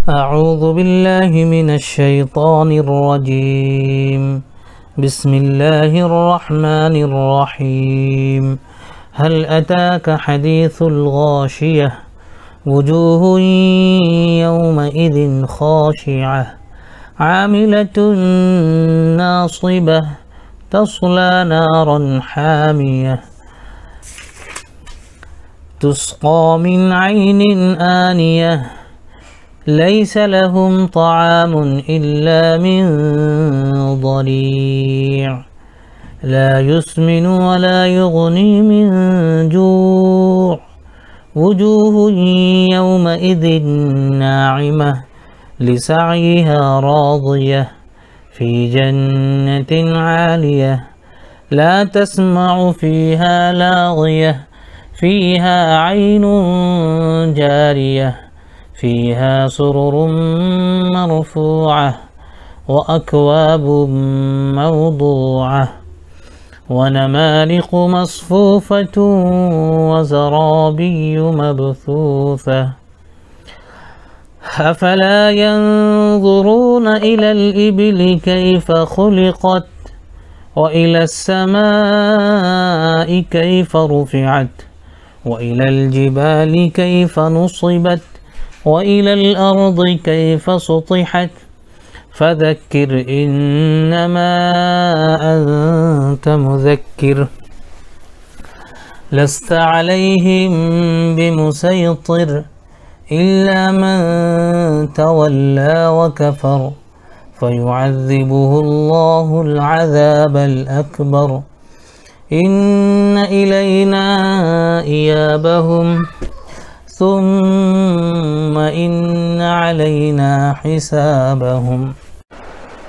أعوذ بالله من الشيطان الرجيم. بسم الله الرحمن الرحيم. هل أتاك حديث الغاشية وجوه يومئذ خاشعة عاملة ناصبة تصلى نارا حامية تسقى من عين آنية ليس لهم طعام إلا من ضريع لا يسمن ولا يغني من جوع وجوه يومئذ ناعمة لسعيها راضية في جنة عالية لا تسمع فيها لاغية فيها عين جارية فيها سرر مرفوعة وأكواب موضوعة ونمارق مصفوفة وزرابي مبثوثة أفلا ينظرون إلى الإبل كيف خلقت وإلى السماء كيف رفعت وإلى الجبال كيف نصبت وإلى الأرض كيف سطحت فذكر إنما أنت مذكر لست عليهم بمسيطر إلا من تولى وكفر فيعذبه الله العذاب الأكبر إن إلينا إيابهم ثم إن علينا حسابهم.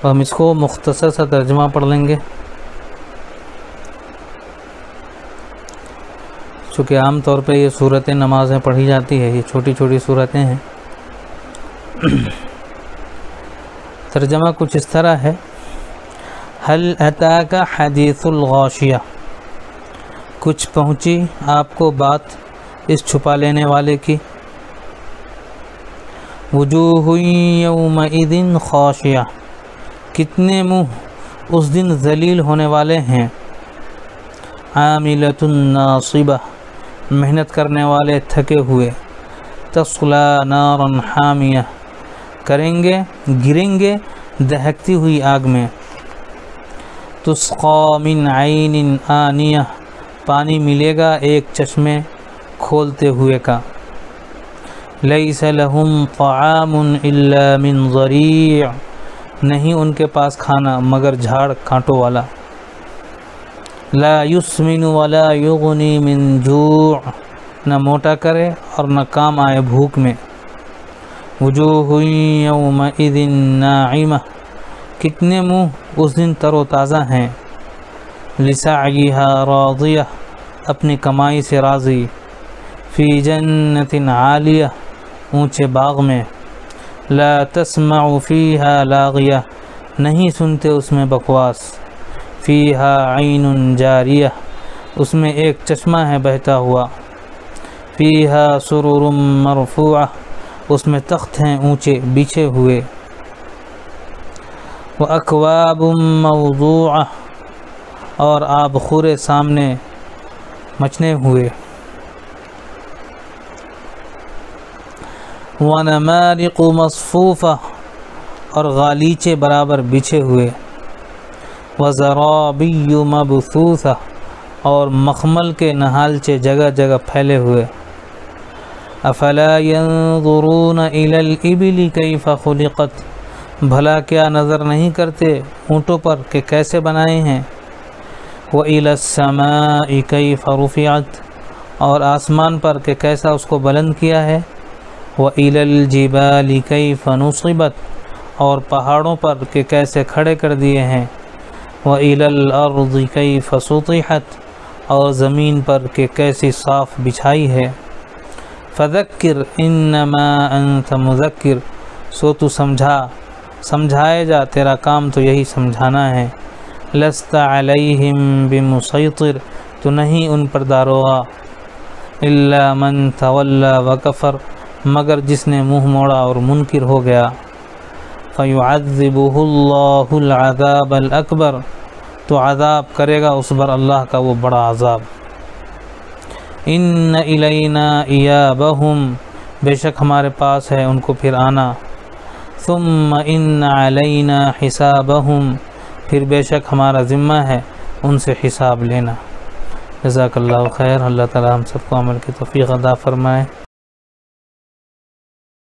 ہم اس کو مختصر سا ترجمہ پڑھ لیں گے. چونکہ عام طور پہ یہ صورتیں نماز میں پڑھی جاتی ہے، یہ چھوٹی چھوٹی صورتیں ہیں. ترجمہ کچھ اس طرح ہے: هل اتاک حدیث الغاشیہ، کچھ پہنچی آپ کو بات اس چھپا لینے والے کی. وجوہ یومئذ خاشعہ، کتنے منہ اس دن ذلیل ہونے والے ہیں. عاملۃ ناصبہ، محنت کرنے والے تھکے ہوئے. تصلی نارا حامیہ، گریں گے دہکتی ہوئی آگ میں. تسقی من عین آنیہ، پانی ملے گا ایک چشمے کھولتے ہوئے کا. لیس لہم طعام الا من ضریع، نہیں ان کے پاس کھانا مگر جھاڑ کانٹوں والا. لا یسمن ولا یغنی من جوع، نہ موٹا کرے اور نہ کام آئے بھوک میں. وجوہ یومئذ ناعمہ، کتنے منہ اس دن تر و تازہ ہیں. لسعیہا راضیہ، اپنی کمائی سے راضی. فی جنت عالیہ، اونچے باغ میں. لا تسمع فیہا لاغیہ، نہیں سنتے اس میں بکواس. فیہا عین جاریہ، اس میں ایک چشمہ ہے بہتا ہوا. فیہا سرر مرفوعہ، اس میں تخت ہیں اونچے بچھے ہوئے. وَأَكْوَابٌ مَوْضُوعَةٌ، اور آب خورے سامنے مچنے ہوئے. وَنَمَارِقُ مَصْفُوفَةٌ، اور غالیچے برابر بچھے ہوئے. وَزَرَابِيُّ مَبْثُوثَةٌ، اور مخمل کے نہالچے جگہ جگہ پھیلے ہوئے. أَفَلَا يَنظُرُونَ إِلَى الْإِبِلِ كَيْفَ خُلِقَتْ، بھلا کیا نظر نہیں کرتے اونٹوں پر کہ کیسے بنائے ہیں. وَإِلَى السَّمَاءِ كَيْفَ رُفِعَتْ، اور آسمان پر کہ کیسا اس کو بلند کیا ہے. وَإِلَى الْجِبَالِ كَيْفَ نُصِبَتْ، اور پہاڑوں پر کہ کیسے کھڑے کر دیے ہیں. وَإِلَى الْأَرْضِ كَيْفَ سُطِحَتْ، اور زمین پر کہ کیسی صاف بچھائی ہے. فَذَكِّرْ إِنَّمَا أَنْتَ مُذَكِّرْ، سو تو سمجھائے جا، تیرا کام تو یہی سمجھانا ہے. لَسْتَ عَلَيْهِمْ بِمُسَيْطِرْ، تو نہیں ان پر داروغہ. إِلَّا مَنْ تَوَلَّى وَكَفَرْ، مگر جس نے منہ موڑا اور منکر ہو گیا فَيُعَذِّبُهُ اللَّهُ الْعَذَابَ الْأَكْبَرَ، تو عذاب کرے گا اس پر اللہ کا وہ بڑا عذاب۔ إِنَّ إِلَيْنَا إِيَابَهُمْ، بے شک ہمارے پاس ہے ان کو پھر آنا، ثُمَّ إِنَّ عَلَيْنَا حِسَابَهُمْ، پھر بے شک ہمارا ذمہ ہے ان سے حساب لینا۔ جزاک اللہ خیر، اللہ تعالی ہم سب کو عمل کی توفیق عطا فرمائے۔